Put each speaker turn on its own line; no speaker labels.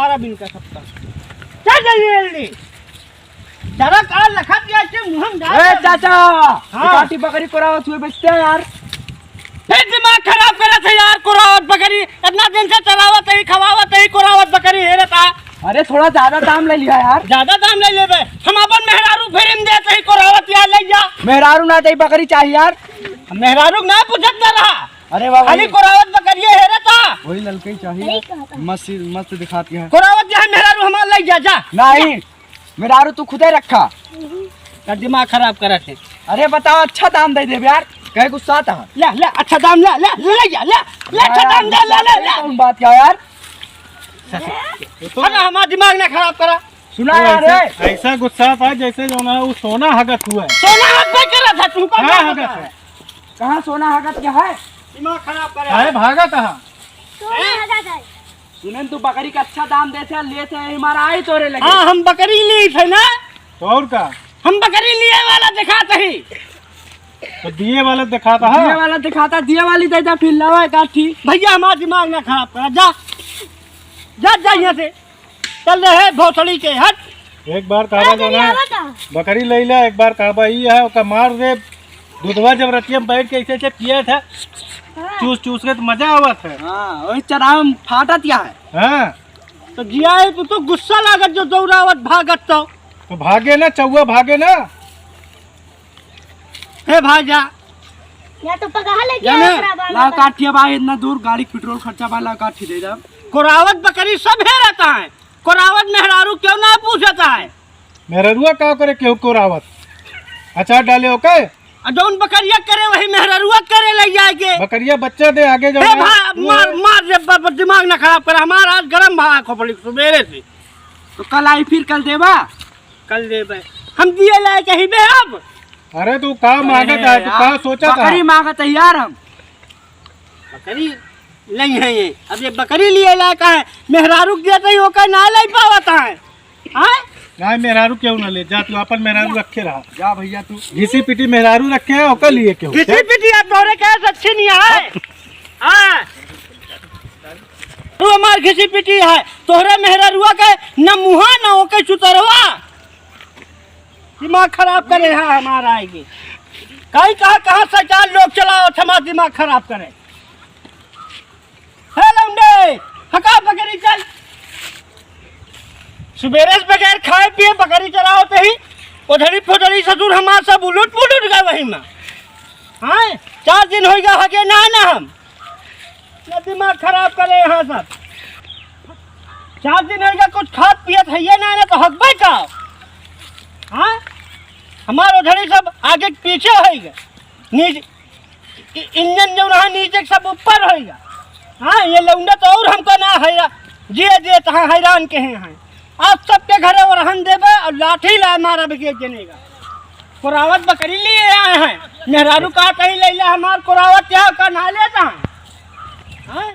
सारा बिल का सबका। चल जल्दी जरा कार लखा दिया मुहम
ए चाचा
हाँ।
काटी बकरी कोरावत हुए बेचते हैं यार।
फिर दिमाग खराब करे थे यार। कोरावत बकरी इतना दिन से चरावत है खवावत है कोरावत बकरी है रहता।
अरे थोड़ा ज्यादा दाम ले लिया यार।
ज्यादा दाम ले लेबे हम अपन मेहरारू फेरिम देते ही कोरावत यार ले जा।
मेहरारू ना चाहिए बकरी चाहिए यार।
मेहरारू ना पूछत ना रहा।
अरे बाबा
खाली कोरावत बकरी है रहता।
वही ललके ही चाहिए मस्त मस्त दिखाती है।
कोरावत जहाँ मेहरारू हमार ले जा जा।
नहीं मेहरारू तू खुद ही रखा।
का दिमाग खराब करे थे।
अरे बताओ अच्छा दाम दे दे यार कहे गुस्सा आता है।
ले ले अच्छा दाम ले ले ले जा ले ले अच्छा दाम दे ले ले ले।
कौन बात क्या यार।
अरे हमारा दिमाग ना खराब करा।
सुना यार
ऐसा गुस्सा था जैसे जो ना वो सोना हगत हुआ है।
सोना हाथ पे करा था तुमको
हाँ हगत है।
कहाँ सोना हगत क्या है।
दिमाग खराब करे।
अरे भागा कहाँ।
सुने तू बकरी का अच्छा दाम देते लेते हमारा आई तोरे लगे।
हाँ हम बकरी ली थे ना।
तो और का
हम बकरी लिए वाला दिखाते ही।
तो दिए वाला दिखाता
दिए
है।
वाला दिखाता दिए वाली देता फिर लवा काठी।
भैया हमारा दिमाग ना खराब करा जा जा जा यहाँ से चल रहे भोसड़ी के हट।
एक बार कहबा जो ना बकरी ले ला एक बार कहबा ये है ओका मार दे। दूधवा जब रतिया में बैठ के ऐसे ऐसे पिए थे चूस चूस के तो मजा आवत है।
हाँ वही चराम फाटा दिया है।
हाँ
तो जिया है तो गुस्सा लागत जो दौड़ावत भागत
तो भागे ना चौवा भागे ना।
हे भाजा
या तो पका ले
ला काठी भाई इतना दूर गाड़ी पेट्रोल खर्चा वाला काठी दे दे।
कोरावत बकरी सब है रहता है। कोरावत मेहरारू क्यों ना पूछता है।
मेहरुआ का करे केहू को रावत अचार डाले ओके।
जौन बकरिया करे वही मेहरारूआ करे ले जाएगे।
बकरिया बच्चा दे आगे जो
हे मार मार दे दिमाग ना खराब कर। हमारा आज गरम भागा खोपड़ी सुबेरे से।
तो कल आई फिर कल देवा।
कल दे हम दिए लाए कहीं बे अब।
अरे तू का मांगत है तू का सोचा था।
बकरी मांगत है यार हम।
बकरी नहीं है ये। अब ये बकरी लिए लायका है मेहरारू देते ही होकर ना ले पावता है। हाँ
नहीं मेहरारू क्यों ना ले जा तू अपन मेहरारू रखे रहा।
जा भैया तू
घिसी पिटी मेहरारू रखे है ओकर लिए क्यों।
किसी पिटिया तोरे कैसे अच्छी नहीं है। हाँ तू हमार घिसी पिटी है तोहरे मेहरारूआ के न मुहा न ओके चुतरवा। दिमाग खराब करे है हमारा आएगी। कहीं कहाँ से चार लोग चलाओ हमारा दिमाग खराब करे। हे लौंडे हका बकरी चल। सुबेरे से बगैर खाए पिए बकरी चलाओ तो ही उधड़ी फुधड़ी ससुर हमारा सब उलट पुलट गए वही में। हाँ 4 दिन हो गया हगे ना हम ना दिमाग खराब करे यहाँ सब। 4 दिन हो गया कुछ खाद पियत है ये ना तो हकबे का। हाँ हमारे उधड़ी सब आगे पीछे होगा नीचे इंजन जो रहा नीचे सब ऊपर होगा। हाँ ये लौंडा तो और हमको ना हैरा जे तहाँ हैरान के हैं। आप सबके घरे और रहन देवे और लाठी ला मारा बिकेट जनेगा। कोरावत बकरी लिए आए हैं मेहरारू का कहीं ले लिया हमार कोरावत क्या का ना लेता है।